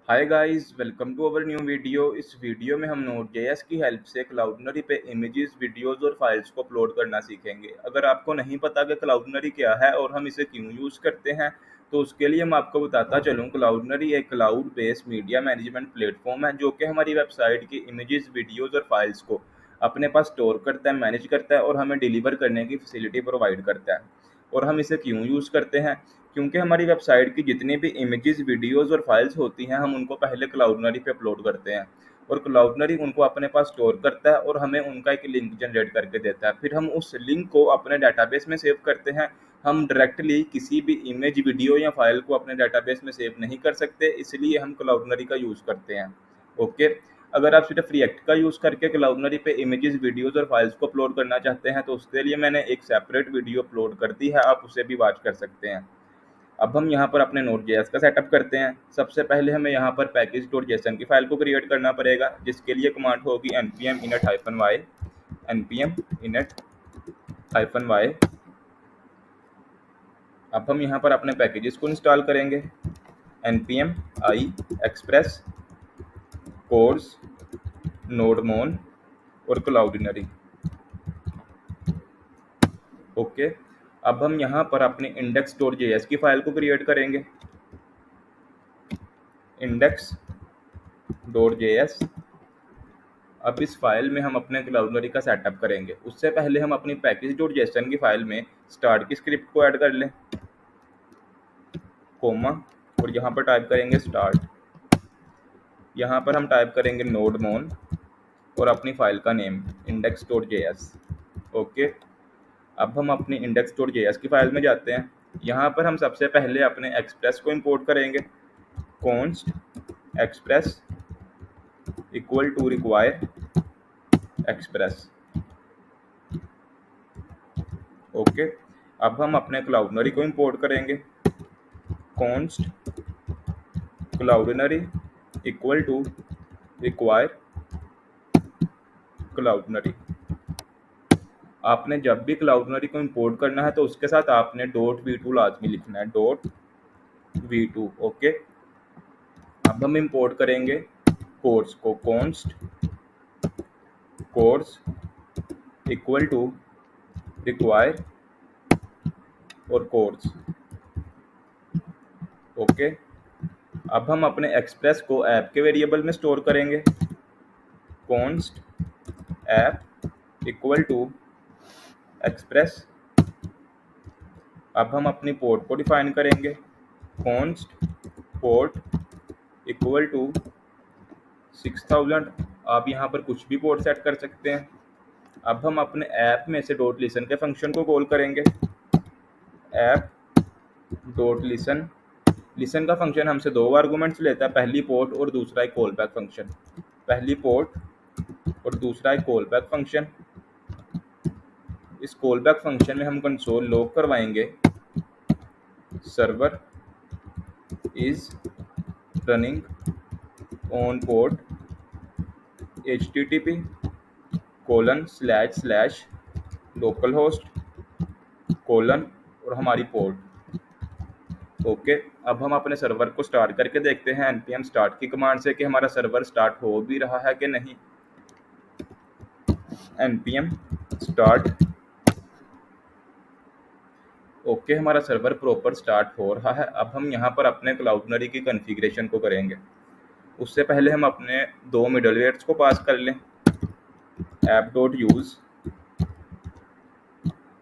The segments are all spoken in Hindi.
Hi guys, welcome to our new video. इस वीडियो में हम Node.js की हेल्प से क्लाउडनरी पे इमेजेस, वीडियोस और फाइल्स को अपलोड करना सीखेंगे। अगर आपको नहीं पता कि क्लाउडनरी क्या है और हम इसे क्यों यूज़ करते हैं, तो उसके लिए मैं आपको बताता चलूँ। क्लाउडनरी एक cloud based media management platform है जो कि हमारी वेबसाइट की इमेजेस, वीडियोज़ और फाइल्स को अपने पास स्टोर करता है, मैनेज करता है और हमें डिलीवर करने की फैसिलिटी प्रोवाइड करता है। और हम इसे क्यों यूज़ करते हैं? क्योंकि हमारी वेबसाइट की जितनी भी इमेजेस, वीडियोस और फाइल्स होती हैं, हम उनको पहले क्लाउडनरी पे अपलोड करते हैं और क्लाउडनरी उनको अपने पास स्टोर करता है और हमें उनका एक लिंक जनरेट करके देता है। फिर हम उस लिंक को अपने डेटाबेस में सेव करते हैं। हम डायरेक्टली किसी भी इमेज, वीडियो या फाइल को अपने डेटाबेस में सेव नहीं कर सकते, इसलिए हम क्लाउडनरी का यूज़ करते हैं। ओके। अगर आप सिर्फ रिएक्ट का यूज़ करके क्लाउडनरी पे इमेजेस, वीडियोस और फाइल्स को अपलोड करना चाहते हैं, तो उसके लिए मैंने एक सेपरेट वीडियो अपलोड कर दी है, आप उसे भी वॉच कर सकते हैं। अब हम यहाँ पर अपने Node.js का सेटअप करते हैं। सबसे पहले हमें यहाँ पर package.json की फाइल को क्रिएट करना पड़ेगा, जिसके लिए कमांड होगी npm init-y, npm init-y। अब हम यहाँ पर अपने पैकेजेस को इंस्टॉल करेंगे। npm i express course nodemon और क्लाउडनरी। ओके। अब हम यहाँ पर अपने index.js की फाइल को क्रिएट करेंगे। index.js। अब इस फाइल में हम अपने क्लाउडनरी का सेटअप करेंगे। उससे पहले हम अपनी package.json की फाइल में स्टार्ट की स्क्रिप्ट को ऐड कर लें, कोमा, और यहाँ पर टाइप करेंगे स्टार्ट। यहाँ पर हम टाइप करेंगे nodemon और अपनी फाइल का नेम index.js। ओके। अब हम अपनी index.js की फाइल में जाते हैं। यहाँ पर हम सबसे पहले अपने एक्सप्रेस को इंपोर्ट करेंगे। const express equal to require express. Okay. अब हम अपने क्लाउडनरी को इंपोर्ट करेंगे। const Cloudinary equal to require Cloudinary. आपने जब भी क्लाउडनरी को इंपोर्ट करना है तो उसके साथ आपने .v2 लाजमी लिखना है, .v2। ओके। अब हम इंपोर्ट करेंगे कोर्स को। const cors equal to require और कोर्स। ओके। अब हम अपने एक्सप्रेस को ऐप के वेरिएबल में स्टोर करेंगे। const app equal to express. अब हम अपनी पोर्ट को डिफाइन करेंगे। const port equal to 6000। आप यहाँ पर कुछ भी पोर्ट सेट कर सकते हैं। अब हम अपने ऐप में से .listen के फंक्शन को कॉल करेंगे। App .listen। लिसन का फंक्शन हमसे दो आर्गूमेंट्स लेता है, पहली पोर्ट और दूसरा एक कॉल बैक फंक्शन। पहली पोर्ट और दूसरा एक कॉल बैक फंक्शन। इस कॉल बैक फंक्शन में हम कंसोल लॉग करवाएंगे server is running on port http local host और हमारी पोर्ट। ओके। अब हम अपने सर्वर को स्टार्ट करके देखते हैं npm स्टार्ट की कमांड से कि हमारा सर्वर स्टार्ट हो भी रहा है कि नहीं। npm start. ओके, हमारा सर्वर प्रॉपर स्टार्ट हो रहा है। अब हम यहाँ पर अपने क्लाउडनरी की कॉन्फ़िगरेशन को करेंगे। उससे पहले हम अपने दो मिडलवेयर्स को पास कर लें। app.use,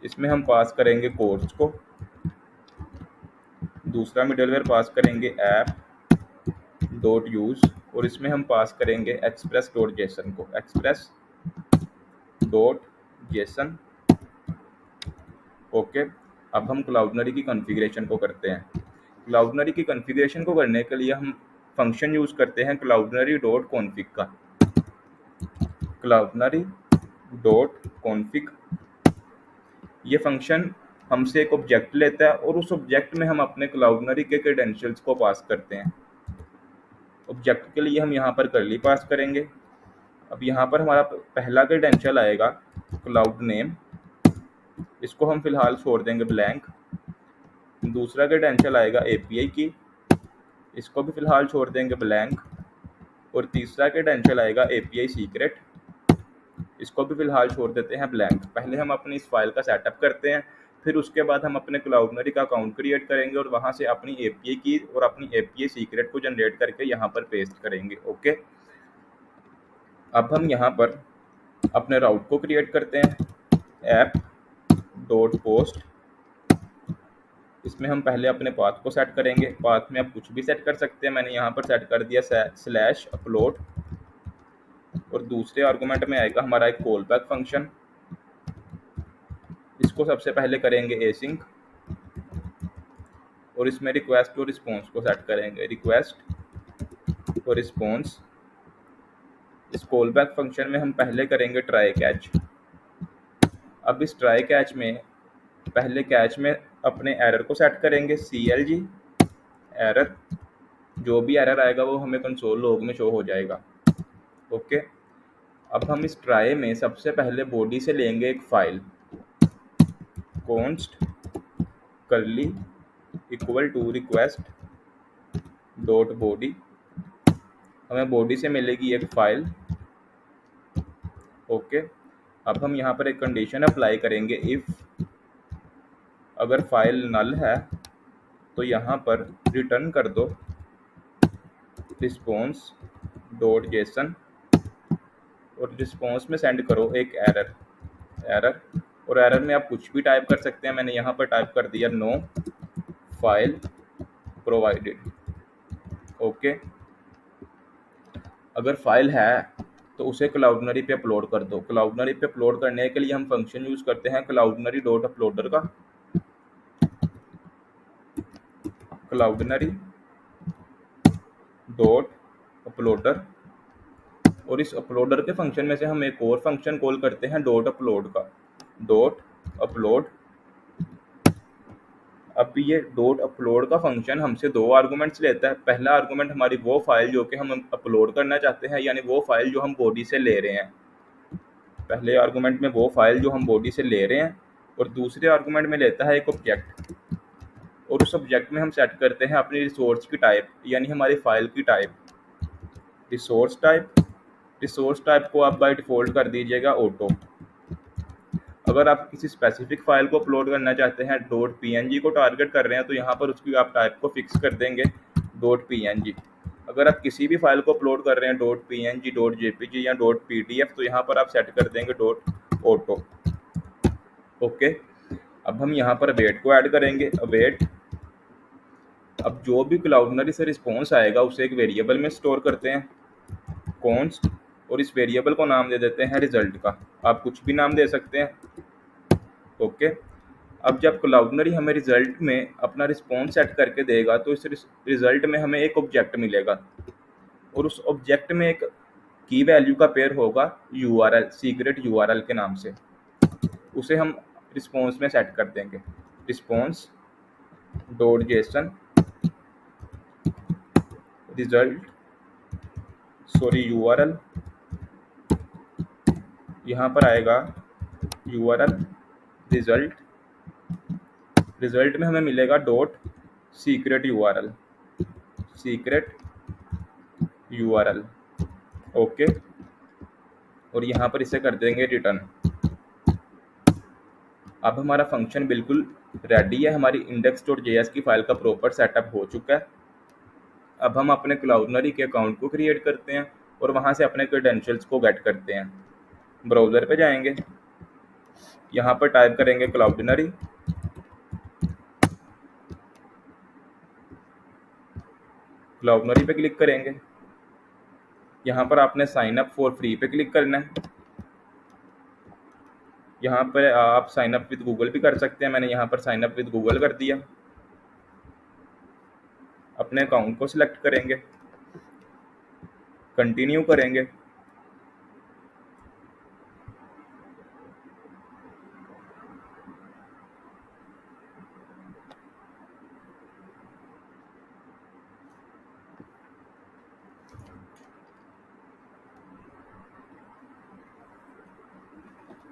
इसमें हम पास करेंगे कोर्स को। दूसरा मिडलवेयर पास करेंगे app.use और इसमें हम पास करेंगे express.json को, express.json। ओके। अब हम क्लाउडनरी की कॉन्फ़िगरेशन को करते हैं। क्लाउडनरी की कॉन्फ़िगरेशन को करने के लिए हम फंक्शन यूज़ करते हैं cloudnary.config का। cloudnary.config ये फंक्शन हमसे एक ऑब्जेक्ट लेता है और उस ऑब्जेक्ट में हम अपने क्लाउडनरी के क्रेडेंशियल्स को पास करते हैं। ऑब्जेक्ट के लिए हम यहाँ पर कर्ली पास करेंगे। अब यहाँ पर हमारा पहला क्रेडेंशियल आएगा क्लाउड नेम, इसको हम फिलहाल छोड़ देंगे ब्लैंक। दूसरा क्रेडेंशियल आएगा API की, इसको भी फ़िलहाल छोड़ देंगे ब्लैंक। और तीसरा क्रेडेंशियल आएगा API सीक्रेट, इसको भी फ़िलहाल छोड़ देते हैं ब्लैंक। पहले हम अपनी इस फाइल का सेटअप करते हैं, फिर उसके बाद हम अपने क्लाउडनरी का अकाउंट क्रिएट करेंगे और वहाँ से अपनी API की और अपनी API सीक्रेट को जनरेट करके यहाँ पर पेस्ट करेंगे। ओके, अब हम यहाँ पर अपने राउट को क्रिएट करते हैं, ऐप डॉट पोस्ट। इसमें हम पहले अपने पाथ को सेट करेंगे। पाथ में आप कुछ भी सेट कर सकते हैं, मैंने यहाँ पर सेट कर दिया /upload। और दूसरे आर्गुमेंट में आएगा हमारा एक कॉल बैक फंक्शन, इसको सबसे पहले करेंगे एसिंक और इसमें रिक्वेस्ट और रिस्पॉन्स को सेट करेंगे, रिक्वेस्ट और रिस्पॉन्स। इस कॉल बैक फंक्शन में हम पहले करेंगे ट्राई कैच। अब इस ट्राई कैच में पहले कैच में अपने एरर को सेट करेंगे, CLG एरर। जो भी एरर आएगा वो हमें कंसोल लॉग में शो हो जाएगा। ओके, अब हम इस ट्राई में सबसे पहले बॉडी से लेंगे एक file, const curly equal to request dot body. हमें बॉडी से मिलेगी एक फाइल। ओके, अब हम यहाँ पर एक कंडीशन अप्लाई करेंगे, इफ़ अगर फाइल नल है तो यहाँ पर रिटर्न कर दो रिस्पॉन्स डॉट जेसन और रिस्पॉन्स में सेंड करो एक एरर। और एरर में आप कुछ भी टाइप कर सकते हैं, मैंने यहाँ पर टाइप कर दिया नो फाइल प्रोवाइडेड। ओके, अगर फाइल है तो उसे क्लाउडनरी पे अपलोड कर दो। क्लाउडनरी पे अपलोड करने के लिए हम फंक्शन यूज करते हैं क्लाउडनरी डॉट अपलोडर का, क्लाउडनरी डॉट अपलोडर। और इस अपलोडर के फंक्शन में से हम एक और फंक्शन कॉल करते हैं डॉट अपलोड का, डॉट अपलोड। अब ये डॉट अपलोड का फंक्शन हमसे दो आर्गुमेंट्स लेता है। पहला आर्गुमेंट हमारी वो फाइल जो कि हम अपलोड करना चाहते हैं, यानी वो फाइल जो हम बॉडी से ले रहे हैं। पहले आर्गुमेंट में वो फाइल जो हम बॉडी से ले रहे हैं, और दूसरे आर्गुमेंट में लेता है एक ऑब्जेक्ट। और उस ऑब्जेक्ट में हम सेट करते हैं अपनी रिसोर्स की टाइप, यानी हमारी फाइल की type, resource type. Resource type को आप बाय डिफ़ॉल्ट कर दीजिएगा ऑटो। अगर आप किसी स्पेसिफिक फाइल को अपलोड करना चाहते हैं, .png को टारगेट कर रहे हैं, तो यहाँ पर उसकी आप टाइप को फिक्स कर देंगे .png। अगर आप किसी भी फाइल को अपलोड कर रहे हैं .png, .jpg या .pdf, तो यहाँ पर आप सेट कर देंगे .auto। ओके, अब हम यहाँ पर अवेट को ऐड करेंगे, अवेट। अब जो भी क्लाउडनरी से रिस्पॉन्स आएगा उसे एक वेरिएबल में स्टोर करते हैं, कॉन्स्ट, और इस वेरिएबल को नाम दे देते हैं रिजल्ट का। आप कुछ भी नाम दे सकते हैं। ओके, अब जब क्लाउडनरी हमें रिजल्ट में अपना रिस्पॉन्स सेट करके देगा तो इस रिजल्ट में हमें एक ऑब्जेक्ट मिलेगा, और उस ऑब्जेक्ट में एक की वैल्यू का पेयर होगा URL, सीक्रेट URL के नाम से। उसे हम रिस्पॉन्स में सेट कर देंगे, response dot JSON result URL। यहाँ पर आएगा URL रिजल्ट। रिजल्ट में हमें मिलेगा सीक्रेट URL। ओके, और यहाँ पर इसे कर देंगे रिटर्न। अब हमारा फंक्शन बिल्कुल रेडी है, हमारी index.js की फाइल का प्रॉपर सेटअप हो चुका है। अब हम अपने क्लाउडनरी के अकाउंट को क्रिएट करते हैं और वहाँ से अपने क्रेडेंशियल्स को गेट करते हैं। ब्राउज़र पे जाएंगे, यहाँ पर टाइप करेंगे क्लाउडनरी, क्लाउडनरी पे क्लिक करेंगे। यहाँ पर आपने साइन अप फॉर फ्री पे क्लिक करना है। यहाँ पर आप साइन अप विद गूगल भी कर सकते हैं, मैंने यहाँ पर साइन अप विद गूगल कर दिया। अपने अकाउंट को सिलेक्ट करेंगे, कंटिन्यू करेंगे।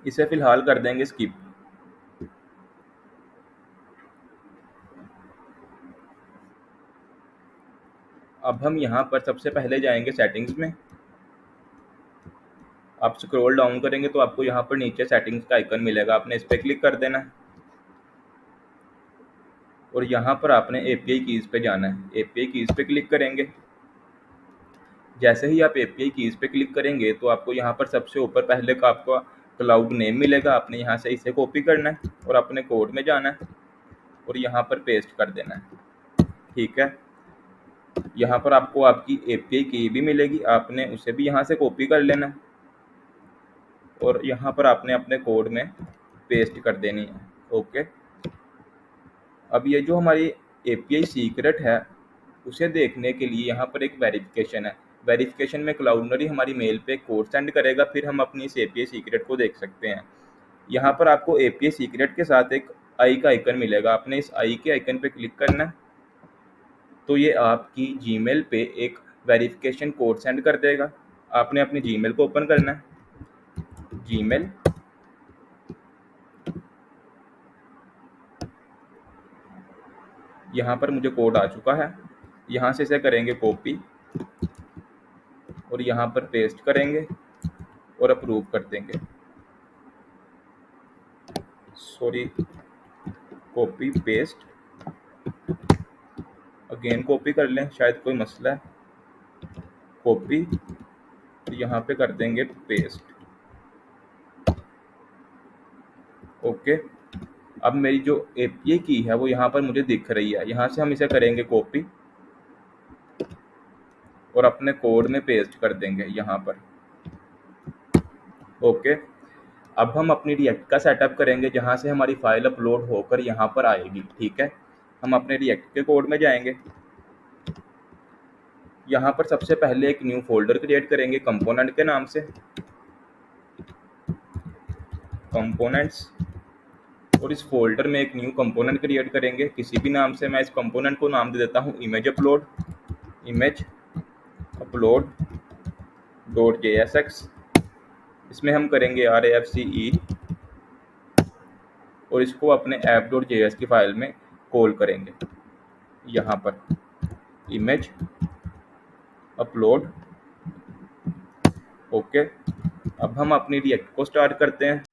इसे फिलहाल कर देंगे स्किप। अब हम यहाँ पर सबसे पहले जाएंगे सेटिंग्स में। आप स्क्रॉल डाउन करेंगे तो आपको यहाँ पर नीचे सेटिंग्स का आइकन मिलेगा, आपने इस पर क्लिक कर देना है और यहाँ पर आपने एपीआई कीज़ पे जाना है। एपीआई कीज़ पे क्लिक करेंगे। जैसे ही आप एपीआई कीज़ पे क्लिक करेंगे तो आपको यहाँ पर सबसे ऊपर पहले का आपका क्लाउड नेम मिलेगा, आपने यहाँ से इसे कॉपी करना है और अपने कोड में जाना है और यहाँ पर पेस्ट कर देना है। ठीक है, यहाँ पर आपको आपकी एपीआई की भी मिलेगी, आपने उसे भी यहाँ से कॉपी कर लेना है और यहाँ पर आपने अपने कोड में पेस्ट कर देनी है। ओके, अब ये जो हमारी एपीआई सीक्रेट है उसे देखने के लिए यहाँ पर एक वेरिफिकेशन है। वेरिफिकेशन में क्लाउडनरी हमारी मेल पे कोड सेंड करेगा, फिर हम अपनी इस एपीआई सीक्रेट को देख सकते हैं। यहाँ पर आपको एपीआई सीक्रेट के साथ एक आई का आइकन मिलेगा, आपने इस आई के आइकन पे क्लिक करना है तो ये आपकी जीमेल पे एक वेरिफिकेशन कोड सेंड कर देगा। आपने अपनी जीमेल को ओपन करना है। जीमेल, यहाँ पर मुझे कोड आ चुका है, यहाँ से इसे करेंगे कॉपी और यहाँ पर पेस्ट करेंगे और अप्रूव कर देंगे। Sorry, copy paste, again copy कर लें, शायद कोई मसला है। कॉपी, यहाँ पे कर देंगे पेस्ट। ओके, अब मेरी जो एपीआई की है वो यहाँ पर मुझे दिख रही है, यहाँ से हम इसे करेंगे कॉपी और अपने कोड में पेस्ट कर देंगे यहाँ पर। ओके, अब हम अपनी रिएक्ट का सेटअप करेंगे जहाँ से हमारी फाइल अपलोड होकर यहाँ पर आएगी। ठीक है, हम अपने रिएक्ट के कोड में जाएंगे। यहाँ पर सबसे पहले एक न्यू फोल्डर क्रिएट करेंगे कंपोनेंट के नाम से, कंपोनेंट्स, और इस फोल्डर में एक न्यू कंपोनेंट क्रिएट करेंगे किसी भी नाम से। मैं इस कंपोनेंट को नाम दे देता हूँ image upload, image upload dot JSX। इसमें हम करेंगे RAFCE और इसको अपने app.js की फाइल में कॉल करेंगे। यहाँ पर इमेज अपलोड। ओके, अब हम अपनी रिएक्ट को स्टार्ट करते हैं।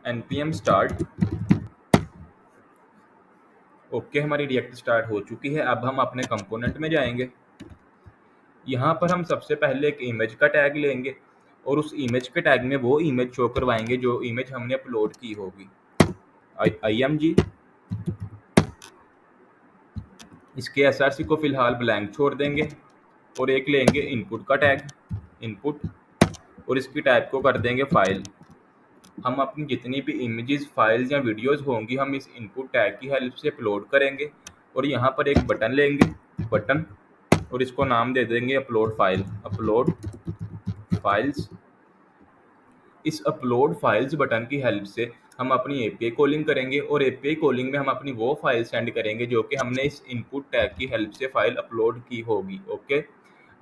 npm start। ओके, हमारी रिएक्ट स्टार्ट हो चुकी है। अब हम अपने कंपोनेंट में जाएंगे। यहाँ पर हम सबसे पहले एक इमेज का टैग लेंगे और उस इमेज के टैग में वो इमेज शो करवाएंगे जो इमेज हमने अपलोड की होगी। img, इसके src को फिलहाल ब्लैंक छोड़ देंगे और एक लेंगे इनपुट का टैग, इनपुट, और इसकी टाइप को कर देंगे फाइल। हम अपनी जितनी भी इमेजेस, फाइल्स या वीडियोस होंगी हम इस इनपुट टैग की हेल्प से अपलोड करेंगे। और यहाँ पर एक बटन लेंगे, बटन, और इसको नाम दे देंगे अपलोड फाइल, अपलोड फाइल्स। इस अपलोड फाइल्स बटन की हेल्प से हम अपनी एपीआई कॉलिंग करेंगे और एपीआई कॉलिंग में हम अपनी वो फाइल सेंड करेंगे जो कि हमने इस इनपुट टैग की हेल्प से फाइल अपलोड की होगी। ओके,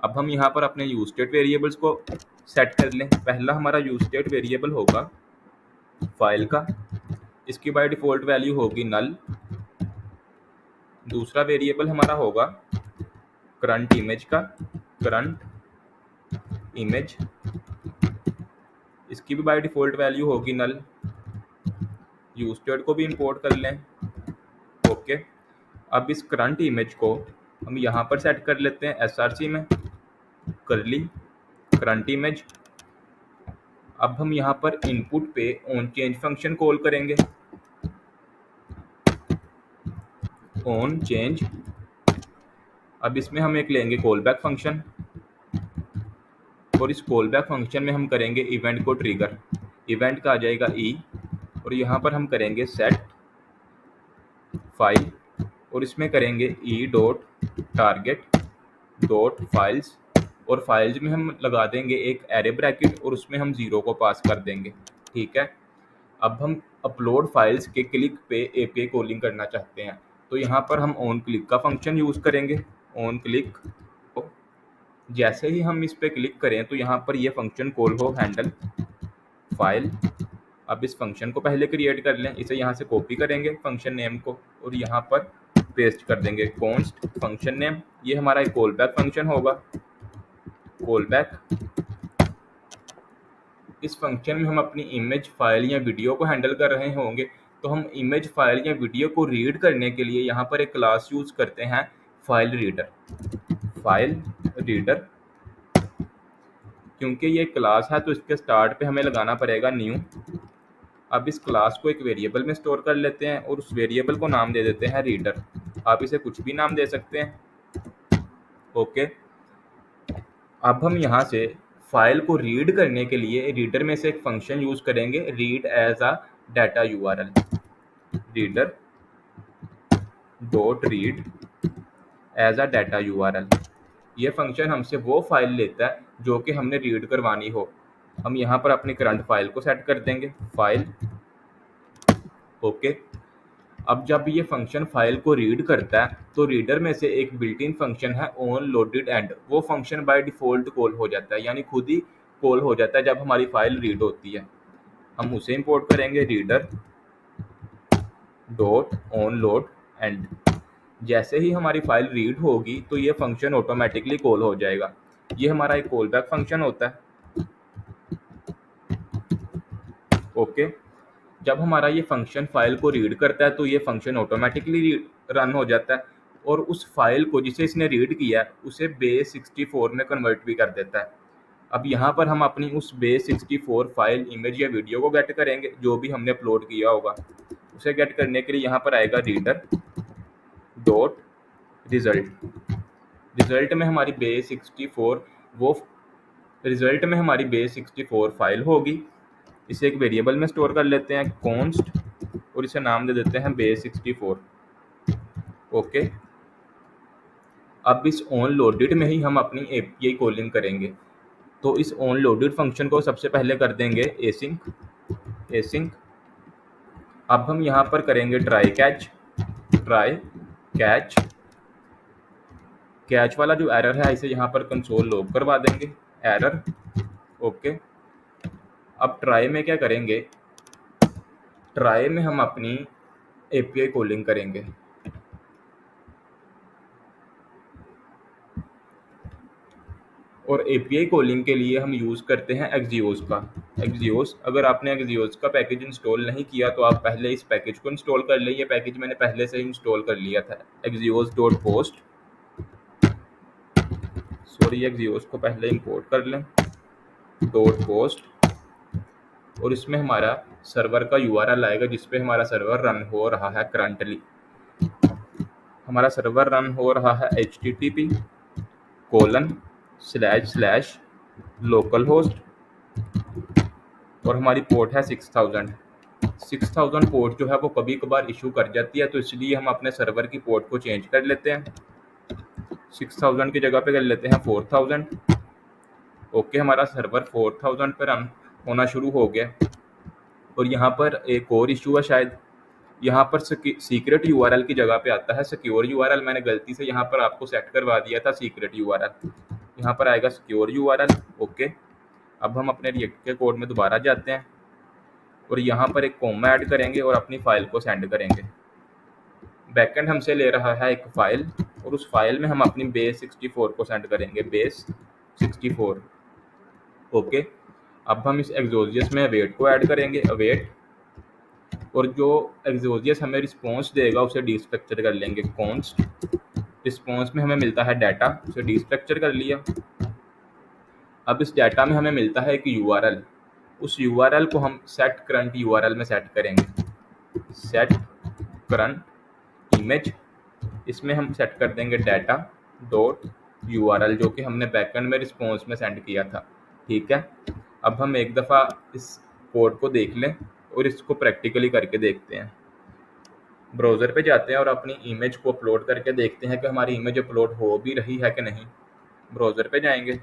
अब हम यहाँ पर अपने यूज स्टेट वेरिएबल्स को सेट कर लें। पहला हमारा यूज स्टेट वेरिएबल होगा फाइल का, इसकी बाय डिफॉल्ट वैल्यू होगी नल। दूसरा वेरिएबल हमारा होगा करंट इमेज का, करंट इमेज, इसकी भी बाय डिफॉल्ट वैल्यू होगी नल। यूज स्टेट को भी इंपोर्ट कर लें। ओके, अब इस करंट इमेज को हम यहाँ पर सेट कर लेते हैं src में, करली करंट इमेज। अब हम यहाँ पर इनपुट पे ऑन चेंज फंक्शन कॉल करेंगे, ऑन चेंज। अब इसमें हम एक लेंगे कॉल बैक फंक्शन और इस कॉल बैक फंक्शन में हम करेंगे इवेंट को ट्रिगर। इवेंट का आ जाएगा ई और यहाँ पर हम करेंगे सेट फाइल और इसमें करेंगे E dot target dot files और फाइल्स में हम लगा देंगे एक एरे ब्रैकेट और उसमें हम 0 को पास कर देंगे। ठीक है, अब हम अपलोड फाइल्स के क्लिक पे एपीआई कॉलिंग करना चाहते हैं तो यहाँ पर हम ऑन क्लिक का फंक्शन यूज़ करेंगे, ऑन क्लिक। जैसे ही हम इस पे क्लिक करें तो यहाँ पर ये फंक्शन कॉल हो हैंडल फाइल। अब इस फंक्शन को पहले क्रिएट कर लें, इसे यहाँ से कॉपी करेंगे फंक्शन नेम को और यहाँ पर पेस्ट कर देंगे कॉन्स्ट फंक्शन नेम, ये हमारा एक कॉल बैक फंक्शन होगा। कॉल बैक, इस फंक्शन में हम अपनी इमेज फाइल या वीडियो को हैंडल कर रहे होंगे, तो हम इमेज फाइल या वीडियो को रीड करने के लिए यहाँ पर एक क्लास यूज करते हैं फाइल रीडर। फाइल रीडर, क्योंकि ये क्लास है तो इसके स्टार्ट पे हमें लगाना पड़ेगा न्यू। अब इस क्लास को एक वेरिएबल में स्टोर कर लेते हैं और उस वेरिएबल को नाम दे देते हैं रीडर। आप इसे कुछ भी नाम दे सकते हैं। ओके, अब हम यहाँ से फाइल को रीड करने के लिए रीडर में से एक फंक्शन यूज करेंगे, read as a data URL. Reader dot read as a data URL, ये फंक्शन हमसे वो फाइल लेता है जो कि हमने रीड करवानी हो। हम यहाँ पर अपनी करंट फाइल को सेट कर देंगे, फाइल। ओके, अब जब ये फंक्शन फाइल को रीड करता है तो रीडर में से एक बिल्ट इन फंक्शन है ऑन लोडेड एंड, वो फंक्शन बाय डिफॉल्ट कॉल हो जाता है, यानी खुद ही कॉल हो जाता है जब हमारी फाइल रीड होती है। हम उसे इंपोर्ट करेंगे, reader dot on load and. जैसे ही हमारी फाइल रीड होगी तो ये फंक्शन ऑटोमेटिकली कॉल हो जाएगा। ये हमारा एक कॉल बैक फंक्शन होता है। ओके, जब हमारा ये फंक्शन फाइल को रीड करता है तो ये फंक्शन ऑटोमेटिकली रन हो जाता है और उस फाइल को जिसे इसने रीड किया है उसे बेस 64 में कन्वर्ट भी कर देता है। अब यहाँ पर हम अपनी उस बेस 64 फाइल, इमेज या वीडियो को गेट करेंगे जो भी हमने अपलोड किया होगा। उसे गेट करने के लिए यहाँ पर आएगा रीडर डॉट रिजल्ट। रिजल्ट में हमारी बेस 64, वो रिजल्ट में हमारी बेस 64 फाइल होगी। इसे एक वेरिएबल में स्टोर कर लेते हैं कॉन्स्ट और इसे नाम दे देते हैं बेस 64। ओके, अब इस ऑन लोडेड में ही हम अपनी एपीआई कॉलिंग करेंगे। तो इस ऑन लोडेड फंक्शन को सबसे पहले कर देंगे एसिंक। अब हम यहाँ पर करेंगे ट्राई कैच। कैच वाला जो एरर है इसे यहाँ पर कंसोल लॉग करवा देंगे, एरर। ओके, अब ट्राई में क्या करेंगे, ट्राई में हम अपनी एपीआई कॉलिंग करेंगे। और एपीआई कॉलिंग के लिए हम यूज़ करते हैं एक्सियोस का। एक्सियोस, अगर आपने एक्सियोस का पैकेज इंस्टॉल नहीं किया तो आप पहले इस पैकेज को इंस्टॉल कर लें। ये पैकेज मैंने पहले से ही इंस्टॉल कर लिया था, Axios dot post. Sorry, Axios को पहले इंपोर्ट कर लें, डॉट पोस्ट। और इसमें हमारा सर्वर का यूआरएल आएगा जिस पे हमारा सर्वर रन हो रहा है करंटली। हमारा सर्वर रन हो रहा है http://localhost और हमारी पोर्ट है 6000 पोर्ट जो है वो कभी कभार इशू कर जाती है, तो इसलिए हम अपने सर्वर की पोर्ट को चेंज कर लेते हैं। 6000 की जगह पे कर लेते हैं 4000। ओके, हमारा सर्वर 4000 पर रन होना शुरू हो गया। और यहाँ पर एक और इशू है शायद, यहाँ पर सीक्रेट यूआरएल की जगह पे आता है सिक्योर यूआरएल। मैंने गलती से यहाँ पर आपको सेट करवा दिया था सीक्रेट यूआरएल, यहाँ पर आएगा सिक्योर यूआरएल। ओके, अब हम अपने रिएक्ट के कोड में दोबारा जाते हैं और यहाँ पर एक कॉमा ऐड करेंगे और अपनी फाइल को सेंड करेंगे। बैकएंड हमसे ले रहा है एक फाइल और उस फाइल में हम अपनी बेस 64 को सेंड करेंगे, बेस 64। ओके, अब हम इस एक्सोजियस में अवेट को ऐड करेंगे, अवेट। और जो एक्सोजियस हमें रिस्पॉन्स देगा उसे डीस्ट्रक्चर कर लेंगे, कॉन्स्ट। रिस्पॉन्स में हमें मिलता है डाटा, उसे डीस्ट्रक्चर कर लिया। अब इस डाटा में हमें मिलता है एक यूआरएल, उस यूआरएल को हम सेट करंट यूआरएल में सेट करेंगे, सेट करंट इमेज। इसमें हम सेट कर देंगे डाटा डॉट यूआरएल जो कि हमने बैकएंड में रिस्पॉन्स में सेंड किया था। ठीक है, अब हम एक दफ़ा इस कोड को देख लें और इसको प्रैक्टिकली करके देखते हैं। ब्राउज़र पे जाते हैं और अपनी इमेज को अपलोड करके देखते हैं कि हमारी इमेज अपलोड हो भी रही है कि नहीं। ब्राउज़र पे जाएंगे,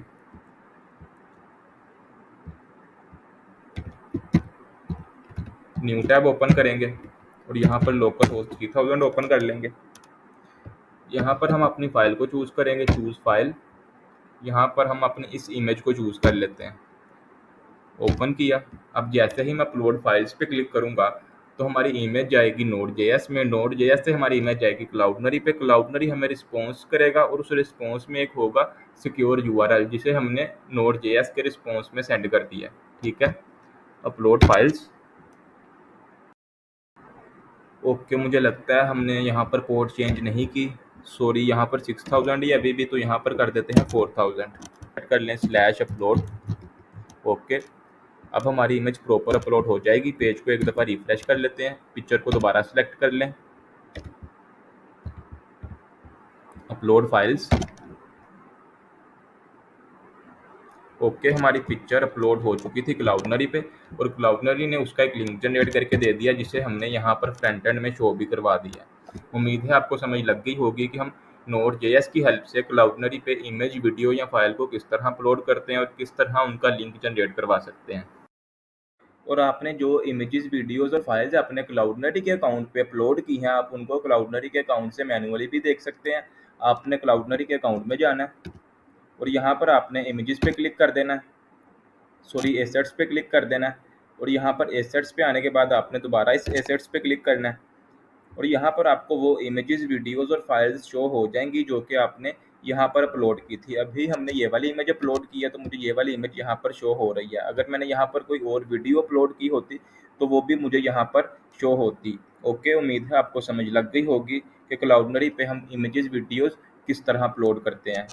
न्यू टैब ओपन करेंगे और यहाँ पर लोकल होस्ट 3000 ओपन कर लेंगे। यहाँ पर हम अपनी फाइल को चूज़ करेंगे, चूज़ फाइल। यहाँ पर हम अपनी इस इमेज को चूज़ कर लेते हैं, ओपन किया। अब जैसे ही मैं अपलोड फाइल्स पे क्लिक करूँगा तो हमारी इमेज जाएगी नोड.js में, नोड.js से हमारी इमेज जाएगी क्लाउडनरी पे, क्लाउडनरी हमें रिस्पॉन्स करेगा और उस रिस्पॉन्स में एक होगा सिक्योर यूआरएल जिसे हमने नोड.js के रिस्पॉन्स में सेंड कर दिया। ठीक है, अपलोड फाइल्स। ओके, मुझे लगता है हमने यहाँ पर पोर्ट चेंज नहीं की, सॉरी, यहाँ पर 6000 ही अभी भी, तो यहाँ पर कर देते हैं 4000, कर लें /अपलोड। ओके, अब हमारी इमेज प्रॉपर अपलोड हो जाएगी। पेज को एक दफ़ा रिफ्रेश कर लेते हैं, पिक्चर को दोबारा सेलेक्ट कर लें, अपलोड फाइल्स। ओके, हमारी पिक्चर अपलोड हो चुकी थी क्लाउडनरी पे और क्लाउडनरी ने उसका एक लिंक जनरेट करके दे दिया जिसे हमने यहाँ पर फ्रंट एंड में शो भी करवा दिया। उम्मीद है आपको समझ लग गई होगी कि हम नोड.js की हेल्प से क्लाउडनरी पे इमेज, वीडियो या फाइल को किस तरह अपलोड करते हैं और किस तरह उनका लिंक जनरेट करवा सकते हैं। और आपने जो इमेजेस, वीडियोस और फाइल्स अपने क्लाउडनरी के अकाउंट पे अपलोड की हैं, आप उनको क्लाउडनरी के अकाउंट से मैन्युअली भी देख सकते हैं। आपने क्लाउडनरी के अकाउंट में जाना है और यहाँ पर आपने इमेजेस पे क्लिक कर देना है, सॉरी एसेट्स पे क्लिक कर देना है, और यहाँ पर एसेट्स पे आने के बाद आपने दोबारा इस एसेट्स पे क्लिक करना है और यहाँ पर आपको वो इमेजेस, वीडियोस और फाइल्स शो हो जाएंगी जो कि आपने यहाँ पर अपलोड की थी। अभी हमने ये वाली इमेज अपलोड की है तो मुझे ये वाली इमेज यहाँ पर शो हो रही है। अगर मैंने यहाँ पर कोई और वीडियो अपलोड की होती तो वो भी मुझे यहाँ पर शो होती। ओके, उम्मीद है आपको समझ लग गई होगी कि क्लाउडनरी पे हम इमेजेस, वीडियोस किस तरह अपलोड करते हैं।